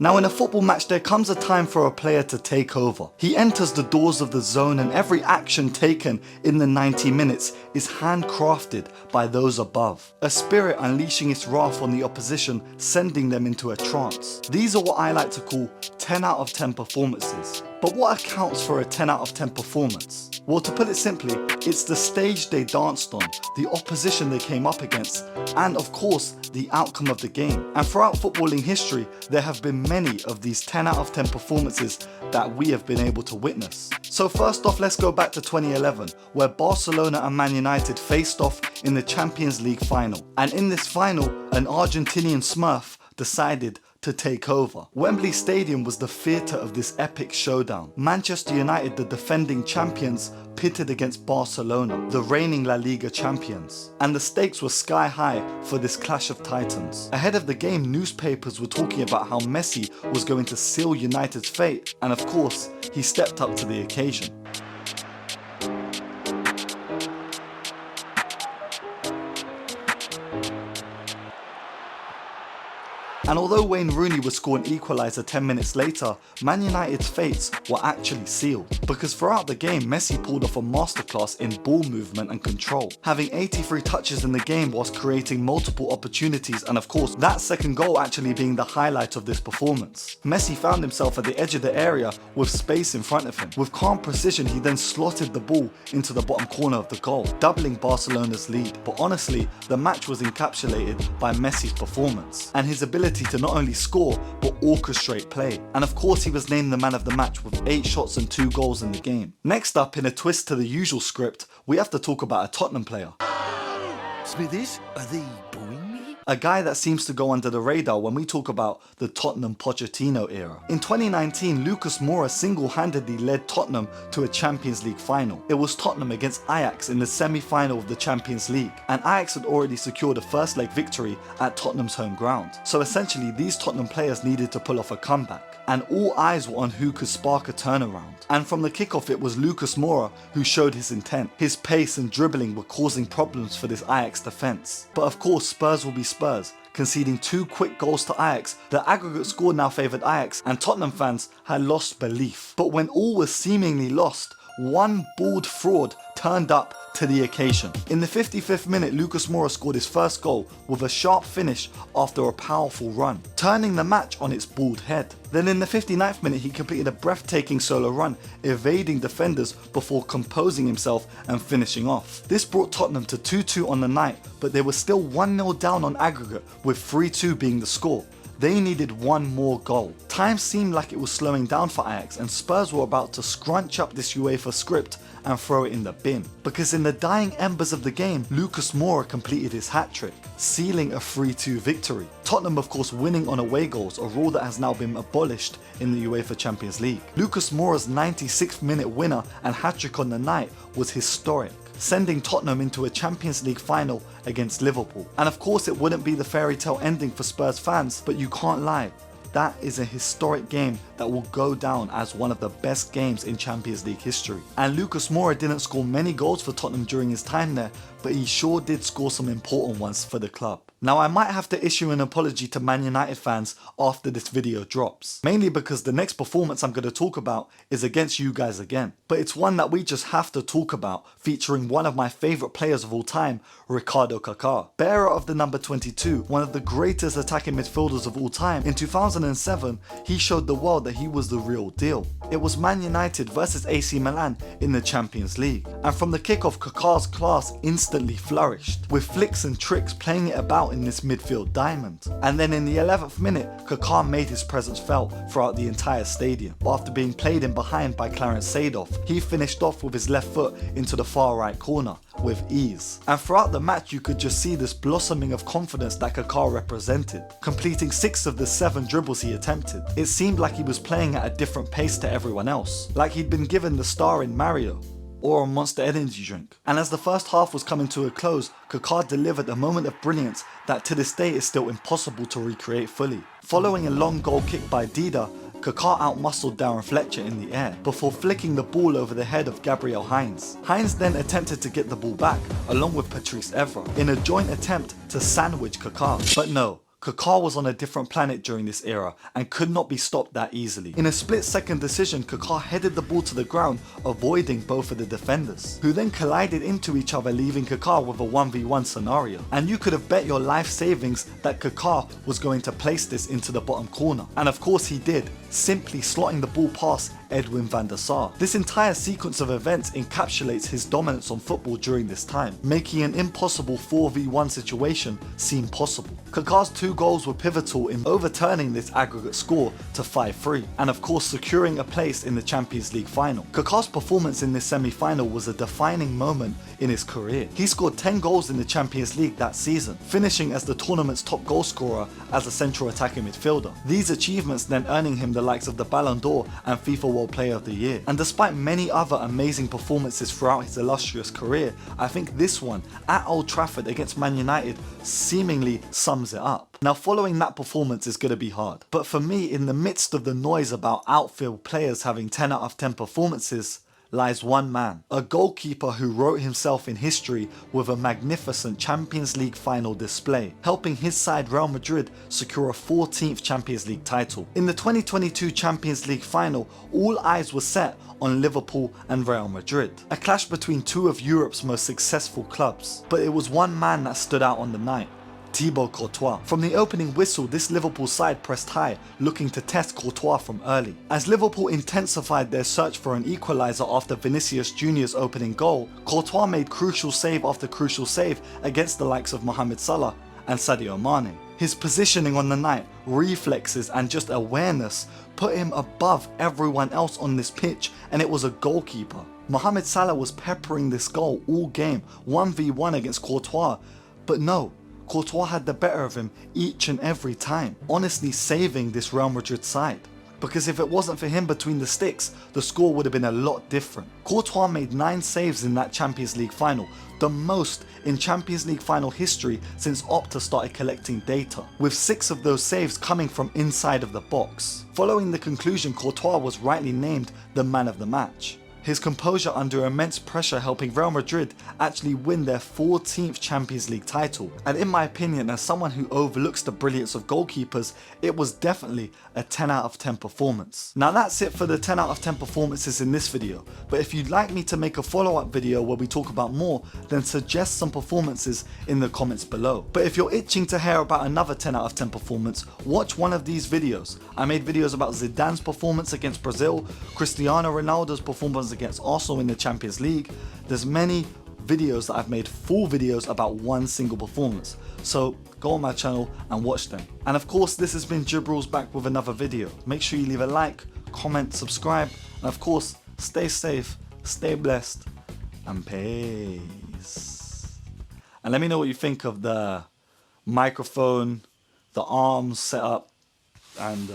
Now in a football match there comes a time for a player to take over. He enters the doors of the zone and every action taken in the 90 minutes is handcrafted by those above. A spirit unleashing its wrath on the opposition, sending them into a trance. These are what I like to call 10 out of 10 performances. But what accounts for a 10 out of 10 performance? Well, to put it simply, it's the stage they danced on, the opposition they came up against, and of course, the outcome of the game. And throughout footballing history, there have been many of these 10 out of 10 performances that we have been able to witness. So first off, let's go back to 2011, where Barcelona and Man United faced off in the Champions League final. And in this final, an Argentinian Smurf decided to take over. Wembley Stadium was the theatre of this epic showdown. Manchester United, the defending champions, pitted against Barcelona, the reigning La Liga champions. And the stakes were sky high for this clash of titans. Ahead of the game, newspapers were talking about how Messi was going to seal United's fate, and of course, he stepped up to the occasion. And although Wayne Rooney would score an equaliser 10 minutes later, Man United's fates were actually sealed. Because throughout the game, Messi pulled off a masterclass in ball movement and control, having 83 touches in the game whilst creating multiple opportunities, and of course that second goal actually being the highlight of this performance. Messi found himself at the edge of the area with space in front of him. With calm precision, he then slotted the ball into the bottom corner of the goal, doubling Barcelona's lead. But honestly, the match was encapsulated by Messi's performance and his ability to not only score but orchestrate play. And of course he was named the man of the match with 8 shots and 2 goals in the game. Next up, in a twist to the usual script, we have to talk about a Tottenham player. Smithers, are they booing me? A guy that seems to go under the radar when we talk about the Tottenham Pochettino era. In 2019, Lucas Moura single-handedly led Tottenham to a Champions League final. It was Tottenham against Ajax in the semi-final of the Champions League, and Ajax had already secured a first leg victory at Tottenham's home ground. So essentially, these Tottenham players needed to pull off a comeback, and all eyes were on who could spark a turnaround. And from the kickoff, it was Lucas Moura who showed his intent. His pace and dribbling were causing problems for this Ajax defence. But of course, Spurs will be Spurs, conceding 2 quick goals to Ajax. The aggregate score now favoured Ajax, and Tottenham fans had lost belief. But when all was seemingly lost, one bald fraud turned up to the occasion. In the 55th minute, Lucas Moura scored his first goal with a sharp finish after a powerful run, turning the match on its bald head. Then in the 59th minute, he completed a breathtaking solo run, evading defenders before composing himself and finishing off. This brought Tottenham to 2-2 on the night, but they were still 1-0 down on aggregate, with 3-2 being the score. They needed one more goal. Time seemed like it was slowing down for Ajax, and Spurs were about to scrunch up this UEFA script and throw it in the bin. Because in the dying embers of the game, Lucas Moura completed his hat-trick, sealing a 3-2 victory. Tottenham of course winning on away goals, a rule that has now been abolished in the UEFA Champions League. Lucas Moura's 96th minute winner and hat-trick on the night was historic, sending Tottenham into a Champions League final against Liverpool. And of course it wouldn't be the fairy tale ending for Spurs fans, but you can't lie. That is a historic game that will go down as one of the best games in Champions League history. And Lucas Moura didn't score many goals for Tottenham during his time there, but he sure did score some important ones for the club. Now I might have to issue an apology to Man United fans after this video drops, mainly because the next performance I'm going to talk about is against you guys again. But it's one that we just have to talk about, featuring one of my favourite players of all time, Ricardo Kaká. Bearer of the number 22, one of the greatest attacking midfielders of all time, in 2007 he showed the world that he was the real deal. It was Man United versus AC Milan in the Champions League, and from the kickoff Kaká's class instantly flourished, with flicks and tricks playing it about in this midfield diamond. And then in the 11th minute, Kaká made his presence felt throughout the entire stadium. But after being played in behind by Clarence Seedorf, he finished off with his left foot into the far right corner with ease. And throughout the match you could just see this blossoming of confidence that Kaká represented, completing 6 of the 7 dribbles he attempted. It seemed like he was playing at a different pace to everyone else, like he'd been given the star in Mario or a Monster energy drink. And as the first half was coming to a close, Kaká delivered a moment of brilliance that to this day is still impossible to recreate fully. Following a long goal kick by Dida, Kaká outmuscled Darren Fletcher in the air before flicking the ball over the head of Gabriel Heinz. Heinz then attempted to get the ball back along with Patrice Evra in a joint attempt to sandwich Kaká, but no, Kaká was on a different planet during this era and could not be stopped that easily. In a split-second decision, Kaká headed the ball to the ground, avoiding both of the defenders, who then collided into each other, leaving Kaká with a 1v1 scenario. And you could have bet your life savings that Kaká was going to place this into the bottom corner. And of course he did, simply slotting the ball past Edwin van der Sar. This entire sequence of events encapsulates his dominance on football during this time, making an impossible 4v1 situation seem possible. Kaká's 2 goals were pivotal in overturning this aggregate score to 5-3, and of course securing a place in the Champions League final. Kaká's performance in this semi-final was a defining moment in his career. He scored 10 goals in the Champions League that season, finishing as the tournament's top goal scorer as a central attacking midfielder. These achievements then earning him the likes of the Ballon d'Or and FIFA World Player of the Year. And despite many other amazing performances throughout his illustrious career, I think this one at Old Trafford against Man United seemingly sums it up. Now following that performance is going to be hard, but for me, in the midst of the noise about outfield players having 10 out of 10 performances, lies one man, a goalkeeper who wrote himself in history with a magnificent Champions League final display, helping his side Real Madrid secure a 14th Champions League title. In the 2022 Champions League final, all eyes were set on Liverpool and Real Madrid, a clash between 2 of Europe's most successful clubs. But it was one man that stood out on the night: Thibaut Courtois. From the opening whistle, this Liverpool side pressed high, looking to test Courtois from early. As Liverpool intensified their search for an equaliser after Vinicius Jr.'s opening goal, Courtois made crucial save after crucial save against the likes of Mohamed Salah and Sadio Mane. His positioning on the night, reflexes and just awareness put him above everyone else on this pitch, and it was a goalkeeper. Mohamed Salah was peppering this goal all game, 1v1 against Courtois, but no, Courtois had the better of him each and every time, honestly saving this Real Madrid side. Because if it wasn't for him between the sticks, the score would have been a lot different. Courtois made 9 saves in that Champions League final, the most in Champions League final history since Opta started collecting data, with 6 of those saves coming from inside of the box. Following the conclusion, Courtois was rightly named the man of the match. His composure under immense pressure helping Real Madrid actually win their 14th Champions League title. And in my opinion, as someone who overlooks the brilliance of goalkeepers, it was definitely a 10 out of 10 performance. Now that's it for the 10 out of 10 performances in this video, but if you'd like me to make a follow-up video where we talk about more, then suggest some performances in the comments below. But if you're itching to hear about another 10 out of 10 performance, watch one of these videos. I made videos about Zidane's performance against Brazil, Cristiano Ronaldo's performance against Arsenal in the Champions League. There's many videos that I've made, full videos about one single performance, so go on my channel and watch them. And of course, this has been Jib Rules back with another video. Make sure you leave a like, comment, subscribe, and of course, stay safe, stay blessed, and peace. And let me know what you think of the microphone, the arms setup, and